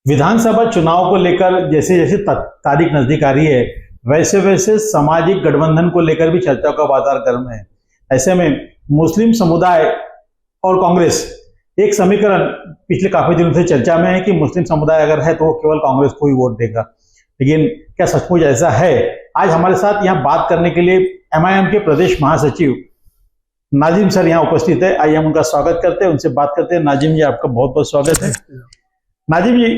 विधानसभा चुनाव को लेकर जैसे जैसे तारीख नजदीक आ रही है, वैसे वैसे सामाजिक गठबंधन को लेकर भी चर्चाओं का बाजार गर्म है। ऐसे में मुस्लिम समुदाय और कांग्रेस, एक समीकरण पिछले काफी दिनों से चर्चा में है कि मुस्लिम समुदाय अगर है तो वो केवल कांग्रेस को ही वोट देगा। लेकिन क्या सचमुच ऐसा है? आज हमारे साथ यहाँ बात करने के लिए एमआईएम के प्रदेश महासचिव नाजिम सर यहाँ उपस्थित है। आइए हम उनका स्वागत करते हैं, उनसे बात करते हैं। नाजिम जी, आपका बहुत बहुत स्वागत है। नाजिम जी,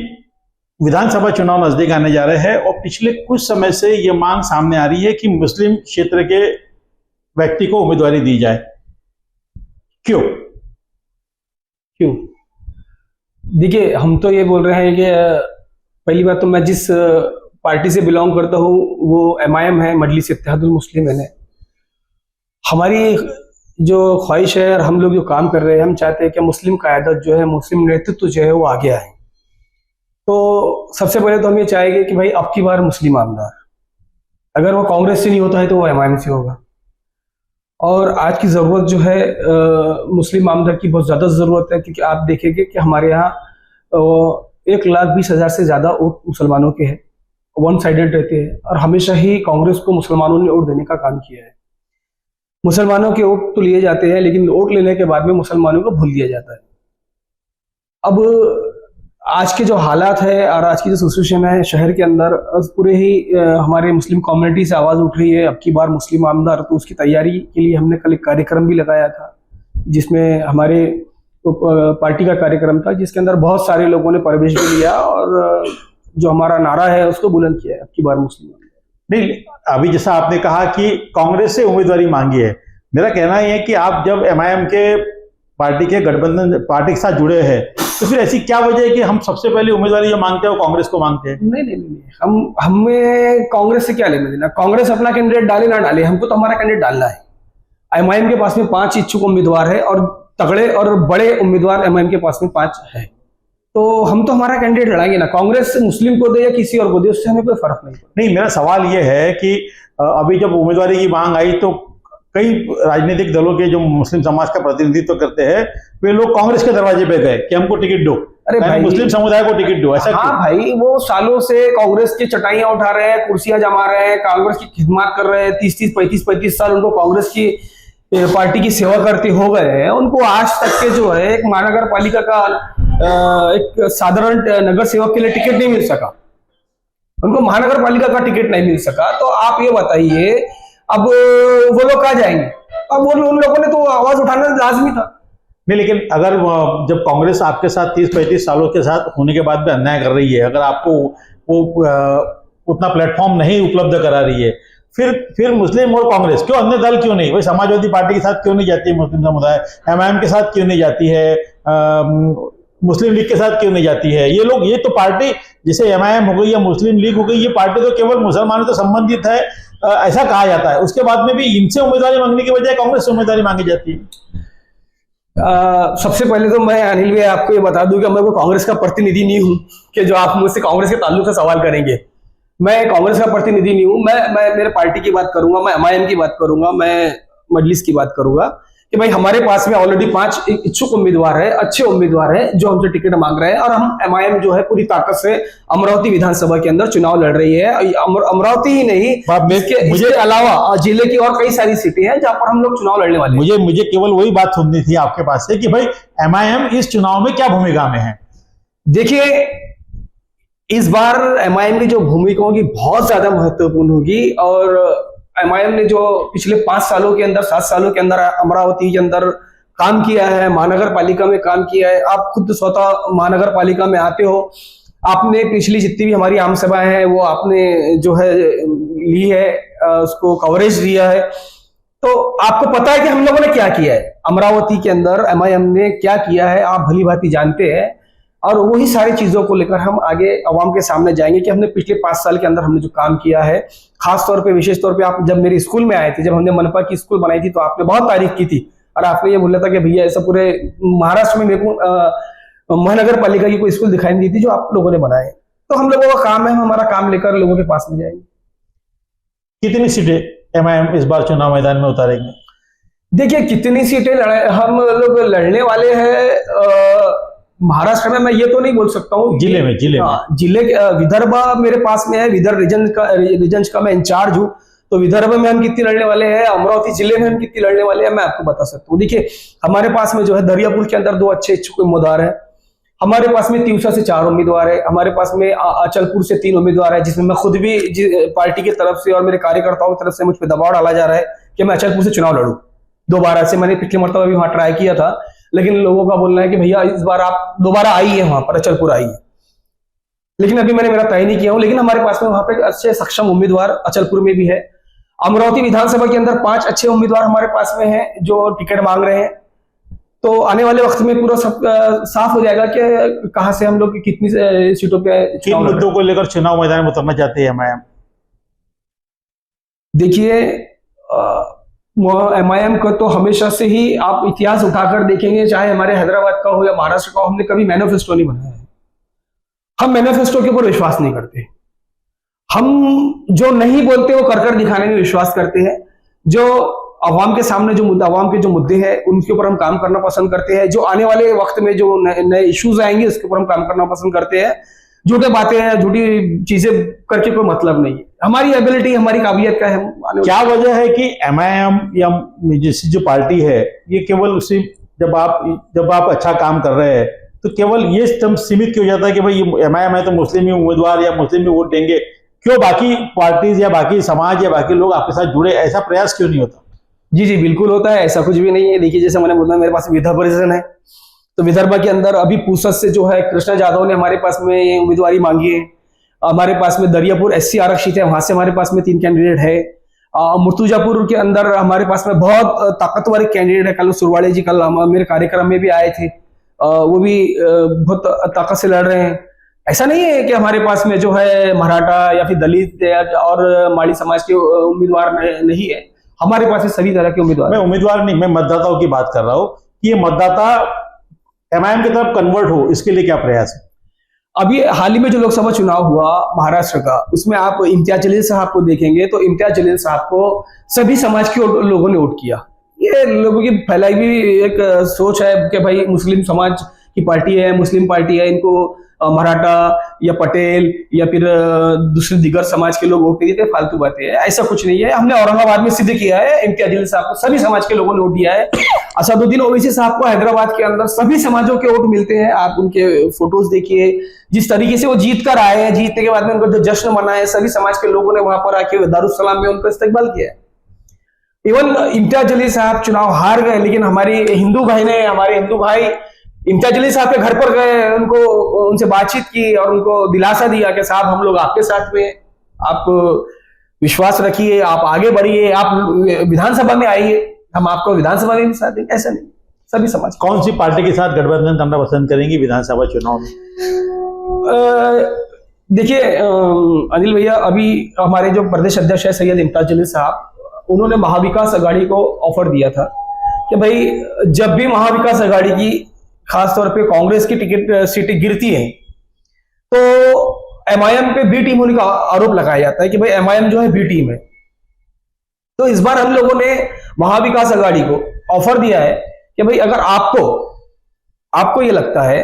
विधानसभा चुनाव नजदीक आने जा रहे हैं और पिछले कुछ समय से ये मांग सामने आ रही है कि मुस्लिम क्षेत्र के व्यक्ति को उम्मीदवारी दी जाए। क्यों? देखिए, हम तो ये बोल रहे हैं कि पहली बात तो मैं जिस पार्टी से बिलोंग करता हूँ वो एमआईएम है, मजलिस इत्तेहादुल मुस्लिमीन है। हमारी जो ख्वाहिश है और हम लोग जो काम कर रहे हैं, हम चाहते हैं कि मुस्लिम क़यादत जो है, मुस्लिम नेतृत्व जो है वो आगे आए। तो सबसे पहले तो हम ये चाहेंगे कि भाई अब की बार मुस्लिम आमदार, अगर वो कांग्रेस से नहीं होता है तो वो एमआईएम से होगा। और आज की ज़रूरत जो है मुस्लिम आमदार की बहुत ज़्यादा ज़रूरत है, क्योंकि आप देखेंगे कि हमारे यहाँ 1,20,000 से ज़्यादा वोट मुसलमानों के हैं, वन साइडेड रहते हैं। और हमेशा ही कांग्रेस को मुसलमानों ने वोट देने का काम किया है। मुसलमानों के वोट तो लिए जाते हैं, लेकिन वोट लेने के बाद में मुसलमानों को भूल दिया जाता है। अब आज के जो हालात है और आज की जो सिचुएशन है शहर के अंदर, पूरे ही हमारे मुस्लिम कम्युनिटी से आवाज़ उठ रही है अब की बार मुस्लिम आमदार। तो उसकी तैयारी के लिए हमने कल एक कार्यक्रम भी लगाया था, जिसमें हमारे पार्टी का कार्यक्रम था, जिसके अंदर बहुत सारे लोगों ने प्रवेश भी लिया और जो हमारा नारा है उसको बुलंद किया है, अब की बार मुस्लिम आमदार। नहीं, अभी जैसा आपने कहा कि कांग्रेस से उम्मीदवारी मांगी है, मेरा कहना यह है कि आप जब एमआईएम के पार्टी के गठबंधन पार्टी के साथ जुड़े हैं तो फिर ऐसी क्या वजह है कि हम सबसे पहले उम्मीदवारी जो मांगते हैं वो कांग्रेस को मांगते हैं? नहीं, हमें कांग्रेस से क्या लेना देना। कांग्रेस अपना कैंडिडेट डाले ना डाले, हमको तो हमारा कैंडिडेट डालना है। एमआईएम के पास में 5 इच्छुक उम्मीदवार है और तगड़े और बड़े उम्मीदवार एमआईएम के पास में 5 है, तो हम तो हमारा कैंडिडेट लड़ाएंगे ना। कांग्रेस मुस्लिम को दे या किसी और को दे, उससे हमें कोई फर्क नहीं। मेरा सवाल ये है कि अभी जब उम्मीदवारी की मांग आई तो कई राजनीतिक दलों के जो मुस्लिम समाज का प्रतिनिधित्व करते हैं वे लोग कांग्रेस के दरवाजे पे गए कि हमको टिकट दो, अरे भाई, मुस्लिम समुदाय को टिकट दो। ऐसा हाँ भाई, वो सालों से कांग्रेस की चटाइयां उठा रहे हैं, कुर्सियां जमा रहे हैं, कांग्रेस की खिदमत कर रहे हैं। 30-30, 35-35 साल उनको कांग्रेस की पार्टी की सेवा करते हो गए हैं। उनको आज तक के जो है एक महानगर पालिका का एक साधारण नगर सेवक के लिए टिकट नहीं मिल सका, उनको महानगर पालिका का टिकट नहीं मिल सका। तो आप ये बताइए अब वो लोग कहाँ जाएंगे? अब वो उन लोगों ने तो आवाज उठाना लाजमी था। नहीं, लेकिन अगर जब कांग्रेस आपके साथ 30-35 सालों के साथ होने के बाद भी अन्याय कर रही है, अगर आपको वो उतना प्लेटफॉर्म नहीं उपलब्ध करा रही है, फिर मुस्लिम और कांग्रेस क्यों, अन्य दल क्यों नहीं? भाई समाजवादी पार्टी के साथ क्यों नहीं जाती है मुस्लिम समुदाय? एमआईएम के साथ क्यों नहीं जाती है? मुस्लिम लीग के साथ क्यों नहीं जाती है? ये लोग, ये तो पार्टी जैसे एमआईएम हो गई या मुस्लिम लीग हो गई, ये पार्टी तो केवल मुसलमानों से संबंधित है, ऐसा कहा जाता है। उसके बाद में भी इनसे उम्मीदवारी मांगने की बजाय कांग्रेस से उम्मीदवारी मांगी जाती है। सबसे पहले तो मैं अनिल भाई आपको ये बता दूं कि मैं कोई कांग्रेस का प्रतिनिधि नहीं हूं कि जो आप मुझसे कांग्रेस के ताल्लुक से सवाल करेंगे। मैं कांग्रेस का प्रतिनिधि नहीं हूं। मैं मेरे पार्टी की बात करूंगा, मैं एमआईएम की बात करूंगा, मैं मजलिस की बात करूंगा कि भाई हमारे पास में ऑलरेडी 5 इच्छुक उम्मीदवार है, अच्छे उम्मीदवार है जो हमसे टिकट मांग रहे हैं। और हम एमआईएम जो है पूरी ताकत से अमरावती विधानसभा के अंदर चुनाव लड़ रही है। अमरावती ही नहीं, मुझे अलावा जिले की और कई सारी सीटें हैं जहां पर हम लोग चुनाव लड़ने वाले हैं। मुझे केवल वही बात सुननी थी आपके पास से कि भाई एमआईएम इस चुनाव में क्या भूमिका में है? देखिए, इस बार एमआईएम की जो भूमिका होगी बहुत ज्यादा महत्वपूर्ण होगी। और एमआईएम ने जो पिछले 5 सालों के अंदर, 7 सालों के अंदर अमरावती के अंदर काम किया है, महानगर पालिका में काम किया है। आप खुद स्वतः महानगर पालिका में आते हो, आपने पिछली जितनी भी हमारी आम सभाएं हैं वो आपने जो है ली है, उसको कवरेज दिया है। तो आपको पता है कि हम लोगों ने क्या किया है अमरावती के अंदर, एमआईएम ने क्या किया है, आप भली भांति जानते हैं। और वही सारी चीजों को लेकर हम आगे अवाम के सामने जाएंगे कि हमने पिछले 5 साल के अंदर हमने जो काम किया है। खास तौर पे, विशेष तौर पे आप जब मेरे स्कूल में आए थे, जब हमने मनपा की स्कूल बनाई थी, तो आपने बहुत तारीफ की थी और आपने ये बोला था कि भैया ऐसा पूरे महाराष्ट्र में मेरे को महानगर पालिका की कोई स्कूल दिखाई नहीं दी थी जो आप लोगों ने बनाए। तो हम लोगों का काम है, हम हमारा काम लेकर लोगों के पास में जाएंगे। कितनी सीटें एमआईएम इस बार चुनाव मैदान में उतारेंगे? देखिए, कितनी सीटें हम लोग लड़ने वाले हैं महाराष्ट्र में मैं ये तो नहीं बोल सकता हूँ, जिले में जिले विदर्भ मेरे पास में है, विदर्भ रीजन का मैं इंचार्ज हूँ। तो विदर्भ में हम कितनी लड़ने वाले हैं, अमरावती जिले में हम कितनी लड़ने वाले हैं, मैं आपको बता सकता हूँ। देखिए हमारे पास में जो है दरियापुर के अंदर 2 अच्छे इच्छुक उम्मीदवार है, हमारे पास में तिवसा से 4 उम्मीदवार है, हमारे पास में अचलपुर से 3 उम्मीदवार है, जिसमें मैं खुद भी पार्टी की तरफ से और मेरे कार्यकर्ताओं की तरफ से मुझ पर दबाव डाला जा रहा है कि मैं अचलपुर से चुनाव लड़ूं दोबारा से। मैंने पिछले मरतबा भी वहां ट्राई किया था, लेकिन लोगों का बोलना है कि भैया इस बार आप दोबारा आई है वहां पर, अचलपुर आई है, लेकिन अभी मैंने मेरा तय नहीं किया हूं। लेकिन हमारे पास में वहां पे अच्छे सक्षम उम्मीदवार अचलपुर में भी है। अमरावती विधानसभा के अंदर 5 अच्छे उम्मीदवार हमारे पास में हैं जो टिकट मांग रहे हैं। तो आने वाले वक्त में पूरा सब साफ हो जाएगा कि कहां से हम लोग कितनी सीटों पे किन मुद्दों को लेकर चुनाव मैदान में उतरना चाहते हैं एमआईएम। देखिए एमआईएम का तो हमेशा से ही आप इतिहास उठाकर देखेंगे, चाहे हमारे हैदराबाद का हो या महाराष्ट्र का हो, हमने कभी मैनिफेस्टो नहीं बनाया है। हम मैनिफेस्टो के ऊपर विश्वास नहीं करते। हम जो नहीं बोलते वो कर दिखाने में विश्वास करते हैं। जो अवाम के सामने अवाम के जो मुद्दे हैं उनके ऊपर हम काम करना पसंद करते हैं। जो आने वाले वक्त में जो नए इश्यूज आएंगे उसके ऊपर हम काम करना पसंद करते हैं। झूठे बातें हैं, झूठी चीजें करके कोई मतलब नहीं है। हमारी एबिलिटी, हमारी काबिलियत का है। क्या वजह है कि एमआईएम या जैसी जो पार्टी है ये केवल सिर्फ जब आप अच्छा काम कर रहे हैं तो केवल ये सीमित क्यों हो जाता है कि भाई एमआईएम है तो मुस्लिम ही उम्मीदवार या मुस्लिम ही वोट देंगे, क्यों बाकी पार्टीज या बाकी समाज या बाकी लोग आपके साथ जुड़े, ऐसा प्रयास क्यों नहीं होता? जी बिल्कुल होता है, ऐसा कुछ भी नहीं है। देखिए जैसे मैंने बोला मेरे पास विदर्भ रीजन है, तो विदर्भ के अंदर अभी पूसद से जो है कृष्णा जाधव ने हमारे पास में उम्मीदवारी मांगी है। हमारे पास में दरियापुर SC आरक्षित है, वहां से हमारे पास में 3 कैंडिडेट है। मुर्तुजापुर के अंदर हमारे पास में बहुत ताकतवर कैंडिडेट है। कल सुरवाड़े जी कल मेरे कार्यक्रम में भी आए थे, वो भी बहुत ताकत से लड़ रहे हैं। ऐसा नहीं है कि हमारे पास में जो है मराठा या फिर दलित और माड़ी समाज के उम्मीदवार नहीं है, हमारे पास में सभी तरह के उम्मीदवार। मैं उम्मीदवार नहीं, मैं मतदाताओं की बात कर रहा हूँ कि ये मतदाता एमआईएम की तरफ कन्वर्ट हो, इसके लिए क्या प्रयास है? अभी हाल ही में जो लोकसभा चुनाव हुआ महाराष्ट्र का, उसमें आप इम्तियाज जलील साहब को देखेंगे तो इम्तियाज जलील साहब को सभी समाज के लोगों ने वोट किया। ये लोगों की फैलाई हुई एक सोच है कि भाई मुस्लिम समाज की पार्टी है, मुस्लिम पार्टी है, इनको मराठा या पटेल या फिर दूसरे दिगर समाज के लोग वोट देते, फालतू बातें है। ऐसा कुछ नहीं है। हमने औरंगाबाद में सिद्ध किया है, इम्तियाज जलील साहब को सभी समाज के लोगों ने वोट दिया है। असदुद्दीन ओवैसी साहब को हैदराबाद के अंदर सभी समाजों के वोट मिलते हैं। आप उनके फोटोज देखिए, जिस तरीके से वो जीत कर आए हैं, जीतने के बाद में उनको जो जश्न मनाए, सभी समाज के लोगों ने वहां पर आके दारुस्सलाम में उनका इस्तकबाल किया है। इवन इम्तियाज जलील साहब चुनाव हार गए, लेकिन हमारे हिंदू भाई इम्तियाज जलील साहब के घर पर गए, उनसे बातचीत की और उनको दिलासा दिया कि साहब हम लोग आपके साथ में, आप विश्वास रखिए, आप आगे बढ़िए, आप विधानसभा में आइए, हम आपको विधानसभा में भी साथ देंगे। ऐसा नहीं, सभी समाज। कौन सी पार्टी के साथ गठबंधन करना पसंद करेंगी विधानसभा चुनाव में? देखिए अनिल भैया, अभी हमारे जो प्रदेश अध्यक्ष है सैयद इम्तियाज जलील साहब, उन्होंने महाविकास अघाड़ी को ऑफर दिया था कि भाई जब भी महाविकास अघाड़ी की खासतौर पे कांग्रेस की सीटें गिरती हैं तो एमआईएम पे बी टीम होने का आरोप लगाया जाता है कि भाई एमआईएम जो है बी टीम है। तो इस बार हम लोगों ने महाविकास अघाड़ी को ऑफर दिया है कि भाई अगर आपको ये लगता है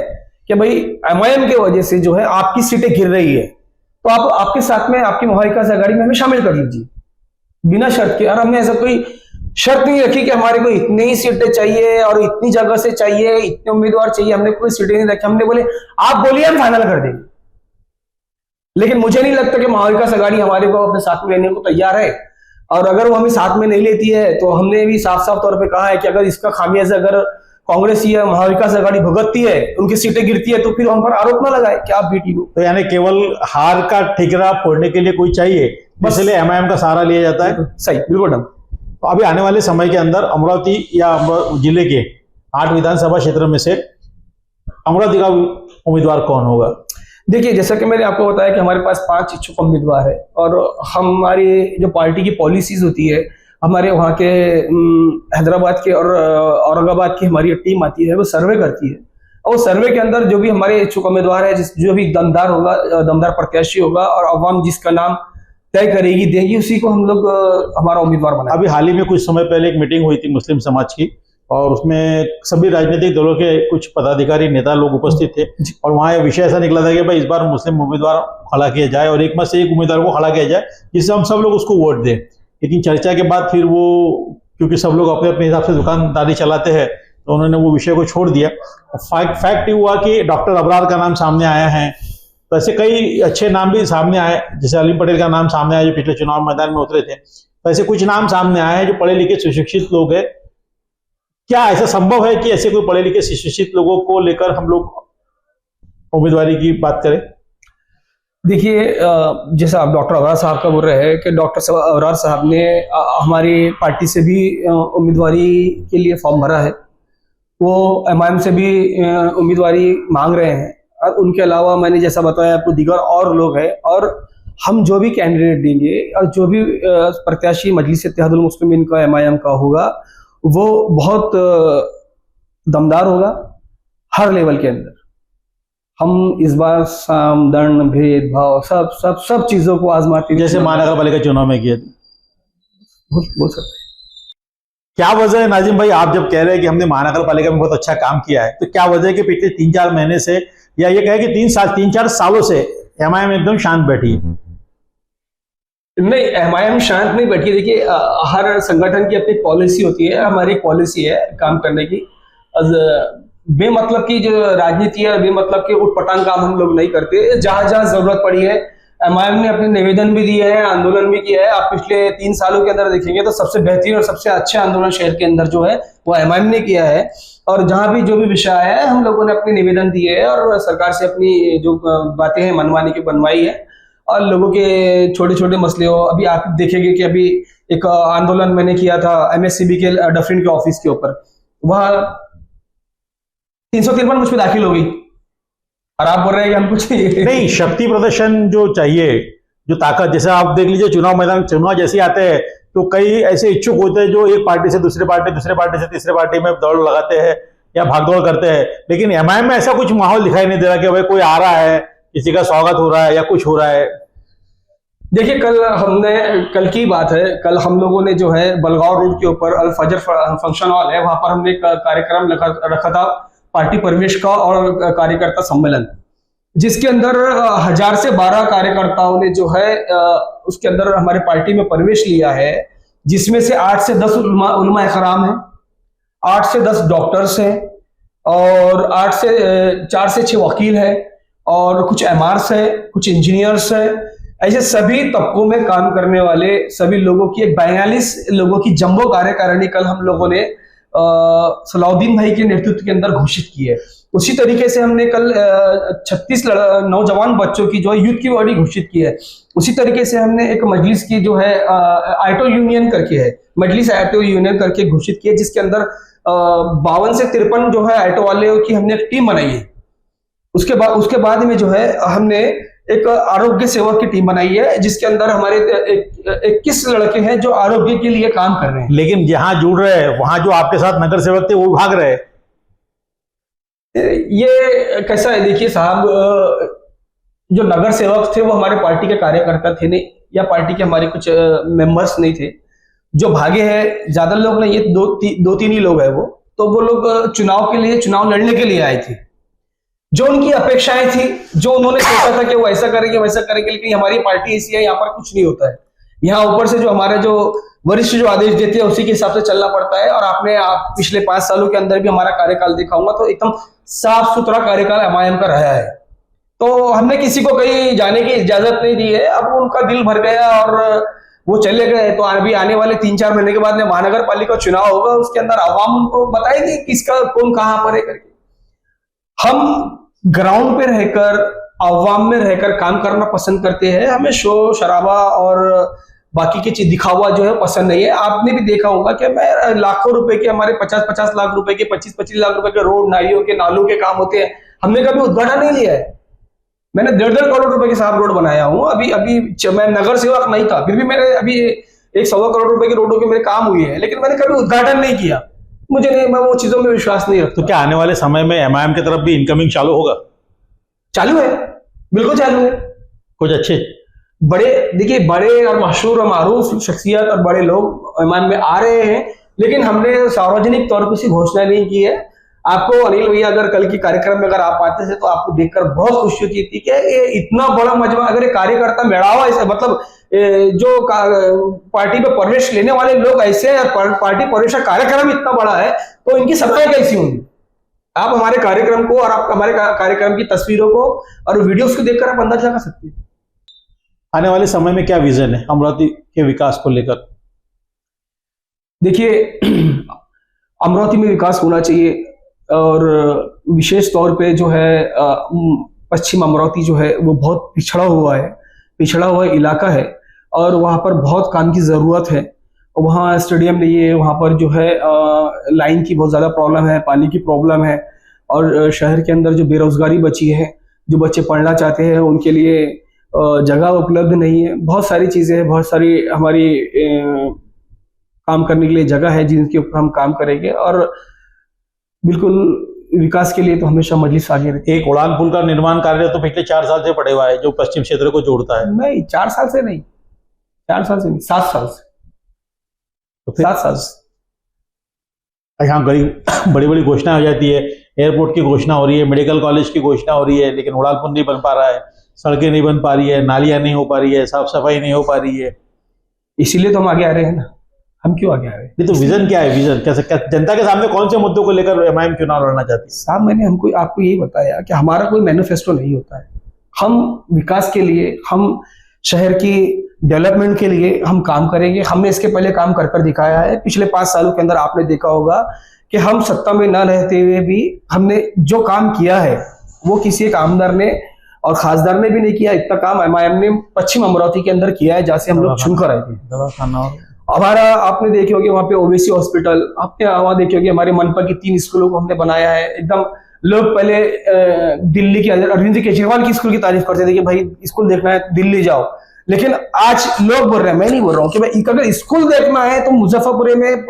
कि भाई एमआईएम की वजह से जो है आपकी सीटें गिर रही है, तो आप आपके साथ में आपकी महाविकास अघाड़ी में हमें शामिल कर लीजिए बिना शर्त के। और हमने ऐसा कोई शर्त नहीं रखी कि हमारे को इतनी ही सीटें चाहिए और इतनी जगह से चाहिए, इतने उम्मीदवार चाहिए, हमने कोई सीटें नहीं रखी। हमने बोले आप बोलिए, हम फाइनल कर देंगे। लेकिन मुझे नहीं लगता कि महाविकास अघाड़ी हमारे को अपने साथ में लेने को तैयार है, और अगर वो हमें साथ में नहीं लेती है तो हमने भी साफ साफ तौर पे कहा है कि अगर इसका खामियाजा अगर कांग्रेस या महाविकास अघाड़ी भुगतती है, उनकी सीटें गिरती है, तो फिर हम पर आरोप न लगाए कि आप बी टीम हो। तो यानी केवल हार का ठिकरा फोड़ने के लिए कोई चाहिए, इसलिए एमआईएम का सहारा लिया जाता है। सही, बिल्कुल। तो अभी आने वाले समय के अंदर अमरावती या जिले के 8 विधानसभा क्षेत्र में से अमरावती का उम्मीदवार कौन होगा? देखिए जैसा कि मैंने आपको बताया कि हमारे पास 5 इच्छुक उम्मीदवार है, और हमारी जो पार्टी की पॉलिसीज होती है, हमारे वहाँ के हैदराबाद के और औरंगाबाद की हमारी टीम आती है, वो सर्वे करती है, और सर्वे के अंदर जो भी हमारे इच्छुक उम्मीदवार है, जो भी दमदार होगा, दमदार प्रत्याशी होगा और अवाम जिसका नाम तय करेगी देगी, उसी को हम लोग हमारा उम्मीदवार बनाए। अभी हाल ही में कुछ समय पहले एक मीटिंग हुई थी मुस्लिम समाज की, और उसमें सभी राजनीतिक दलों के कुछ पदाधिकारी नेता लोग उपस्थित थे और वहाँ ये विषय ऐसा निकला था कि भाई इस बार मुस्लिम उम्मीदवार खड़ा किया जाए और एक मत से एक उम्मीदवार को खड़ा किया जाए जिससे हम सब लोग उसको वोट दें। लेकिन चर्चा के बाद फिर वो, क्योंकि सब लोग अपने अपने हिसाब से दुकानदारी चलाते हैं, तो उन्होंने वो विषय को छोड़ दिया। फैक्ट ये हुआ कि डॉक्टर अबरार का नाम सामने आया है, तो ऐसे कई अच्छे नाम भी सामने आए, जैसे अलीम पटेल का नाम सामने आया जो पिछले चुनाव मैदान में उतरे थे। तो ऐसे कुछ नाम सामने आए हैं जो पढ़े लिखे सुशिक्षित लोग हैं। क्या ऐसा संभव है कि ऐसे कोई पढ़े लिखे सुशिक्षित लोगों को लेकर हम लोग उम्मीदवारी की बात करें? देखिए, जैसा आप डॉक्टर अबरार साहब का बोल रहे हैं कि डॉक्टर अबरार साहब ने हमारी पार्टी से भी उम्मीदवारी के लिए फॉर्म भरा है, वो एमआईएम से भी उम्मीदवारी मांग रहे हैं, और उनके अलावा मैंने जैसा बताया आपको दीगर और लोग हैं। और हम जो भी कैंडिडेट देंगे और जो भी प्रत्याशी मजलिस इत्तेहादुल मुस्लिमीन का एमआईएम का होगा वो बहुत दमदार होगा हर लेवल के अंदर। हम इस बार साम दंड भेदभाव सब सब सब चीजों को आजमाते, जैसे महानगर पालिका चुनाव में किए बोल सकते हैं। क्या वजह है नाजिम भाई, आप जब कह रहे हैं कि हमने महानगर पालिका में बहुत अच्छा काम किया है, तो क्या वजह है कि पिछले 3-4 महीने से, या ये कहे कि 3-4 सालों से एमआईएम एकदम शांत बैठी है? नहीं, एमआईएम शांत नहीं बैठी। देखिए, हर संगठन की अपनी पॉलिसी होती है, हमारी एक पॉलिसी है काम करने की। बेमतलब की जो राजनीति है, बेमतलब के उटपटांग काम हम लोग नहीं करते। जहां जहां जरूरत पड़ी है एमआईएम ने अपने निवेदन भी दिए हैं, आंदोलन भी किया है। आप पिछले 3 सालों के अंदर देखेंगे तो सबसे बेहतरीन और सबसे अच्छा आंदोलन शहर के अंदर जो है वो एमआईएम ने किया है। और जहां भी जो भी विषय आया है हम लोगों ने अपने निवेदन दिए है और सरकार से अपनी जो बातें हैं मनवाने की बनवाई है। और लोगों के छोटे छोटे मसले हो, अभी आप देखेंगे कि अभी एक आंदोलन मैंने किया था एमएससीबी के डफरिन के ऑफिस के ऊपर, वह 353 मुझ पर दाखिल हो गई और आप बोल रहे हैं कि हम कुछ नहीं, शक्ति प्रदर्शन जो चाहिए, जो ताकत, जैसे आप देख लीजिए चुनाव मैदान, चुनाव जैसे आते हैं तो कई ऐसे इच्छुक होते हैं जो एक पार्टी से दूसरे पार्टी, दूसरे पार्टी से तीसरे पार्टी में दौड़ लगाते हैं या भागदौड़ करते हैं। लेकिन एमआईएम में ऐसा कुछ माहौल दिखाई नहीं दे रहा कि भाई कोई आ रहा है, किसी का स्वागत हो रहा है या कुछ हो रहा है। देखिए, कल की बात है, कल हम लोगों ने जो है बलगांव रोड के ऊपर अल फजर फंक्शन हॉल है, वहां पर हमने एक कार्यक्रम रखा था पार्टी प्रवेश का और कार्यकर्ता सम्मेलन, जिसके अंदर 1000 से 12 कार्यकर्ताओं ने जो है उसके अंदर हमारे पार्टी में प्रवेश लिया है, जिसमें से 8 से 10 उलमा इकराम है, 8 से 10 डॉक्टर्स हैं और 4 से 6 वकील है और कुछ एमआरस है, कुछ इंजीनियर्स है। ऐसे सभी तबकों में काम करने वाले सभी लोगों की एक 42 लोगों की जंबो कार्यकारिणी कल हम लोगों ने सलाउद्दीन भाई के नेतृत्व के अंदर घोषित की है। उसी तरीके से हमने कल 36 नौजवान बच्चों की जो है यूथ की बॉडी घोषित की है। उसी तरीके से हमने एक मजलिस की जो है आइटो यूनियन करके है, मजलिस आइटो यूनियन करके घोषित की है, जिसके अंदर 52 से 53 जो है आइटो वाले की हमने एक टीम बनाई है। उसके बाद में जो है हमने एक आरोग्य सेवक की टीम बनाई है, जिसके अंदर हमारे 21 लड़के हैं जो आरोग्य के लिए काम कर रहे हैं। लेकिन जहां जुड़ रहे हैं वहां जो आपके साथ नगर सेवक थे वो भाग रहे हैं। ये कैसा है, देखिए साहब, जो नगर सेवक थे वो हमारे पार्टी के कार्यकर्ता थे नहीं, या पार्टी के हमारे कुछ मेंबर्स नहीं थे। जो भागे हैं ज्यादा लोग नहीं, ये 2-3 ही लोग हैं वो। तो वो लोग चुनाव लड़ने के लिए आए थे। जो उनकी अपेक्षाएं थी, जो उन्होंने सोचा था कि वो ऐसा करेंगे वैसा करेंगे, लेकिन हमारी पार्टी ऐसी है, यहाँ पर कुछ नहीं होता है। यहाँ ऊपर से जो हमारे जो वरिष्ठ जो आदेश देते हैं उसी के हिसाब से चलना पड़ता है। और आपने पिछले 5 सालों के अंदर भी हमारा कार्यकाल देखा होगा तो एकदम साफ सुथरा कार्यकाल एमआईएम का रहा है। तो हमने किसी को कहीं जाने की इजाजत नहीं दी है। अब उनका दिल भर गया और वो चले गए। तो अभी आने वाले 3-4 महीने के बाद में महानगर पालिका चुनाव होगा, उसके अंदर आवाम उनको बताएगी किसका कौन कहां पर है करके। हम ग्राउंड पे रहकर, अवाम में रहकर काम करना पसंद करते हैं। हमें शोर शराबा और बाकी की चीज दिखावा जो है पसंद नहीं है। आपने भी देखा होगा कि मैं लाखों रुपए के, हमारे 50-50 लाख रुपए के, 25-25 लाख रुपए के रोड, नालियों के, नालों के काम होते हैं। हमने कभी उद्घाटन नहीं लिया है। मैंने 1.5 करोड़ रुपए के साहब रोड बनाया हूँ। अभी मैं नगर सेवक नहीं था, फिर भी मेरे अभी 1.25 करोड़ रुपए के रोडों के मेरे काम हुए हैं, लेकिन मैंने कभी उद्घाटन नहीं किया। मुझे नहीं, मैं वो चीजों में विश्वास नहीं रखता। तो क्या आने वाले समय में एमआईएम की तरफ भी इनकमिंग चालू होगा? चालू है, बिल्कुल चालू है। कुछ अच्छे बड़े और मशहूर और मारूफ शख्सियत और बड़े लोग एमआईएम में आ रहे हैं लेकिन हमने सार्वजनिक तौर पर इसकी घोषणा नहीं की है। आपको अनिल भैया अगर कल की कार्यक्रम में अगर आप आते थे तो आपको देखकर बहुत खुशी होती थी कि ये इतना बड़ा मजमा, अगर ये कार्यकर्ता मेड़ावा ऐसे, मतलब जो पार्टी में प्रवेश लेने वाले लोग ऐसे हैं और पार्टी प्रवेश का कार्यक्रम इतना बड़ा है तो इनकी सत्ता कैसी होगी। आप हमारे कार्यक्रम को और आप हमारे कार्यक्रम की तस्वीरों को और वीडियोस को देखकर आप अंदाजा लगा सकते हैं। आने वाले समय में क्या विजन है अमरावती के विकास को लेकर? देखिए, अमरावती में विकास होना चाहिए और विशेष तौर पे जो है पश्चिम अमरावती जो है वो बहुत पिछड़ा हुआ इलाका है और वहाँ पर बहुत काम की ज़रूरत है। वहाँ स्टेडियम नहीं है, वहाँ पर जो है लाइन की बहुत ज़्यादा प्रॉब्लम है, पानी की प्रॉब्लम है और शहर के अंदर जो बेरोजगारी बची है, जो बच्चे पढ़ना चाहते हैं उनके लिए जगह उपलब्ध नहीं है। बहुत सारी चीज़ें हैं, बहुत सारी हमारी काम करने के लिए जगह है जिनके ऊपर हम काम करेंगे और बिल्कुल विकास के लिए तो हमेशा मजलिस आगे रहती है। एक उड़ान पुल का निर्माण कार्य तो पिछले 4 साल से पड़े हुआ है जो पश्चिम क्षेत्र को जोड़ता है। नहीं, 4 साल से नहीं, 7 साल से। तो 7 साल से यहाँ बड़ी बड़ी घोषणा हो जाती है, एयरपोर्ट की घोषणा हो रही है, मेडिकल कॉलेज की घोषणा हो रही है, लेकिन उड़ान पुल नहीं बन पा रहा है, सड़कें नहीं बन पा रही है, नालियां नहीं हो पा रही है, साफ सफाई नहीं हो पा रही है। इसीलिए तो हम आगे आ रहे हैं ना। हम क्यों आगे आ रहे हैं? नहीं तो विजन क्या है? विजन कैसे, जनता के सामने कौन से मुद्दों को लेकर एमआईएम चुनाव लड़ना चाहती है? साहब, मैंने आपको यही बताया कि हमारा कोई मैनिफेस्टो नहीं होता है। हम विकास के लिए, हम शहर की डेवलपमेंट के लिए हम काम करेंगे। हमने इसके पहले काम कर दिखाया है। पिछले 5 सालों के अंदर आपने देखा होगा कि हम सत्ता में न रहते हुए भी हमने जो काम किया है वो किसी एक आमदार ने और खासदार ने भी नहीं किया। इतना काम एमआईएम ने पश्चिम अमरावती के अंदर किया है जहाँ से हम लोग चुनकर आए थे। दवाखाना हमारा आपने देखे होंगे वहाँ पे ओबीसी हॉस्पिटल, आपने वहाँ देखे होंगे हमारे मनपा की 3 स्कूलों को हमने बनाया है। एकदम लोग पहले दिल्ली के अरविंद केजरीवाल की स्कूल की तारीफ करते थे कि भाई स्कूल देखना है दिल्ली जाओ, लेकिन आज लोग बोल रहे हैं, मैं नहीं बोल रहा हूँ कि भाई अगर स्कूल देखना है तो मुजफ्फरपुर में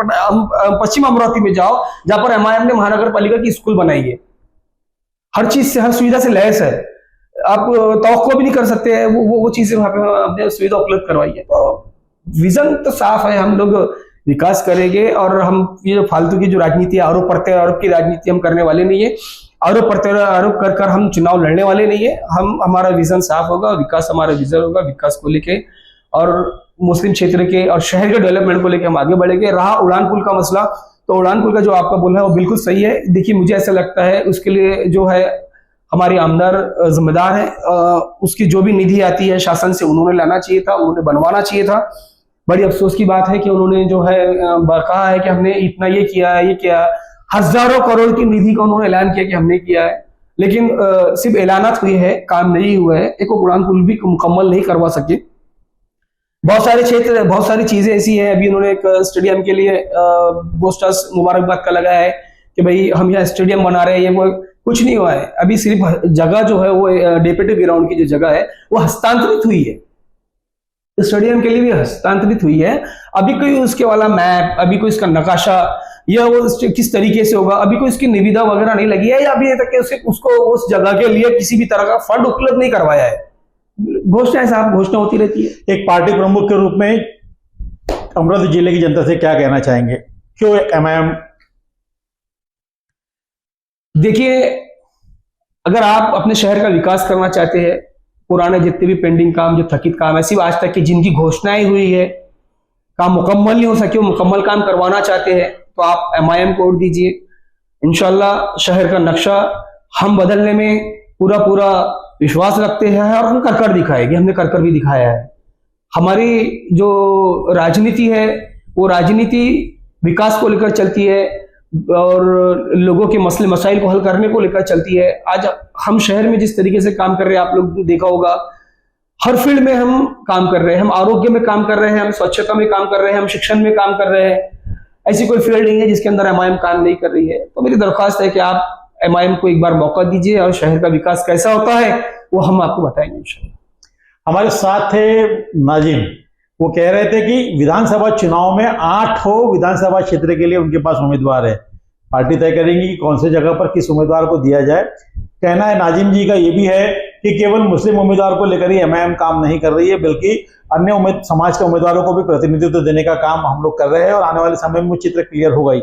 पश्चिम अमरावती में जाओ जहां पर एमआईएम ने महानगर पालिका की स्कूल बनाई है। हर चीज से, हर सुविधा से लैस है। आप तवक्को भी नहीं कर सकते हैं वो चीजें वहां पे हमने सुविधा उपलब्ध करवाई है। तो विजन तो साफ है, हम लोग विकास करेंगे और हम ये जो फालतू की जो राजनीति, आरोप प्रत्यारोप की राजनीति हम करने वाले नहीं है। आरोप प्रत्यारोप कर हम चुनाव लड़ने वाले नहीं है। हमारा विजन साफ होगा, विकास हमारा विजन होगा। विकास को लेके और मुस्लिम क्षेत्र के और शहर के डेवलपमेंट को लेके हम आगे बढ़ेंगे। रहा उड़ान पुल का मसला, तो उड़ान पुल का जो आपका बोलना है वो बिल्कुल सही है। देखिए, मुझे ऐसा लगता है उसके लिए जो है हमारी आमदार जिम्मेदार है। उसकी जो भी निधि आती है शासन से उन्होंने लाना चाहिए था, उन्होंने बनवाना चाहिए था। बड़ी अफसोस की बात है कि उन्होंने जो है कहा है कि हमने इतना ये किया है, ये किया। हजारों करोड़ की निधि का उन्होंने ऐलान किया कि हमने किया है, लेकिन सिर्फ ऐलानात हुए हैं, काम नहीं हुआ है। एक उड़ान पुल भी मुकम्मल नहीं करवा सके। बहुत सारे क्षेत्र, बहुत सारी चीजें ऐसी हैं। अभी उन्होंने एक स्टेडियम के लिए पोस्टर्स मुबारकबाद का लगाया है कि भाई हम यहाँ स्टेडियम बना रहे हैं, ये वो कुछ नहीं हुआ है। अभी सिर्फ जगह जो है वो डेपुटी ग्राउंड की जो जगह है वो हस्तांतरित हुई है, स्टेडियम के लिए भी हस्तांतरित हुई है। अभी कोई उसके वाला मैप, अभी कोई इसका नकाशा या वो किस तरीके से होगा, अभी कोई इसकी निविदा वगैरह नहीं लगी है या अभी तक उसको उस जगह के लिए किसी भी तरह का फंड उपलब्ध नहीं करवाया है। घोषणा साहब, घोषणा होती रहती है। एक पार्टी प्रमुख के रूप में अमरावती जिले की जनता से क्या कहना चाहेंगे? क्यों एमआईएम? देखिए, अगर आप अपने शहर का विकास करना चाहते हैं, पुराने जितने भी पेंडिंग काम, जो थकित काम है, सिर्फ आज तक की जिनकी घोषणाएं हुई है, काम मुकम्मल नहीं हो सके, वो मुकम्मल काम करवाना चाहते हैं, तो आप एमआईएम को वोट दीजिए। इंशाल्लाह शहर का नक्शा हम बदलने में पूरा विश्वास रखते हैं और हम कर दिखाएंगे। हमने कर भी दिखाया है। हमारी जो राजनीति है वो राजनीति विकास को लेकर चलती है और लोगों के मसले मसाइल को हल करने को लेकर चलती है। आज हम शहर में जिस तरीके से काम कर रहे हैं, आप लोग देखा होगा, हर फील्ड में हम काम कर रहे हैं। हम आरोग्य में काम कर रहे हैं, हम स्वच्छता में काम कर रहे हैं, हम शिक्षण में काम कर रहे हैं। ऐसी कोई फील्ड नहीं है जिसके अंदर एमआईएम काम नहीं कर रही है। तो मेरी दरख्वास्त है कि आप एमआईएम को एक बार मौका दीजिए और शहर का विकास कैसा होता है वो हम आपको बताएंगे इंशाल्लाह। हमारे साथ थे नाजिम, वो कह रहे थे कि विधानसभा चुनाव में 8 विधानसभा क्षेत्र के लिए उनके पास उम्मीदवार है। पार्टी तय करेंगी कि कौन से जगह पर किस उम्मीदवार को दिया जाए। कहना है नाजिम जी का ये भी है कि केवल मुस्लिम उम्मीदवार को लेकर ही एमआईएम काम नहीं कर रही है, बल्कि अन्य समाज के उम्मीदवारों को भी प्रतिनिधित्व देने का काम हम लोग कर रहे हैं। और आने वाले समय में वो चित्र क्लियर होगा ही।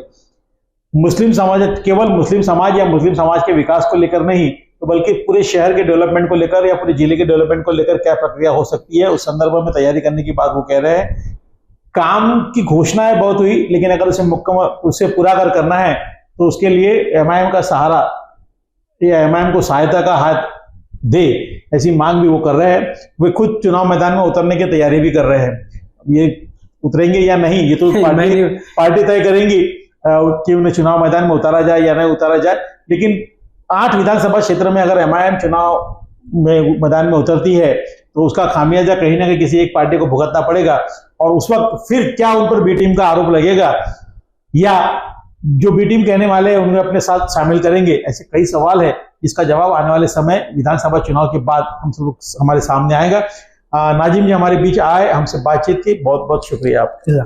मुस्लिम समाज केवल मुस्लिम समाज या मुस्लिम समाज के विकास को लेकर नहीं, तो बल्कि पूरे शहर के डेवलपमेंट को लेकर या पूरे जिले के डेवलपमेंट को लेकर क्या प्रक्रिया हो सकती है, उस संदर्भ में तैयारी करने की बात वो कह रहे हैं। काम की घोषणाएं बहुत हुई, लेकिन अगर उसे पूरा अगर करना है तो उसके लिए एमआईएम का सहारा या एमआईएम को सहायता का हाथ दे, ऐसी मांग भी वो कर रहे हैं। वे खुद चुनाव मैदान में उतरने की तैयारी भी कर रहे हैं। ये उतरेंगे या नहीं, ये तो पार्टी तय करेंगी कि उन्हें चुनाव मैदान में उतारा जाए या नहीं उतारा जाए। लेकिन 8 विधानसभा क्षेत्र में अगर एमआईएम चुनाव में मैदान में उतरती है तो उसका खामियाजा कहीं ना कहीं किसी एक पार्टी को भुगतना पड़ेगा। और उस वक्त फिर क्या उन पर बी टीम का आरोप लगेगा, या जो बी टीम कहने वाले हैं उन्हें अपने साथ शामिल करेंगे, ऐसे कई सवाल है जिसका जवाब आने वाले समय विधानसभा चुनाव के बाद हम सब हमारे सामने आएगा। नाजिम जी हमारे बीच आए, हमसे बातचीत की, बहुत बहुत शुक्रिया आपका।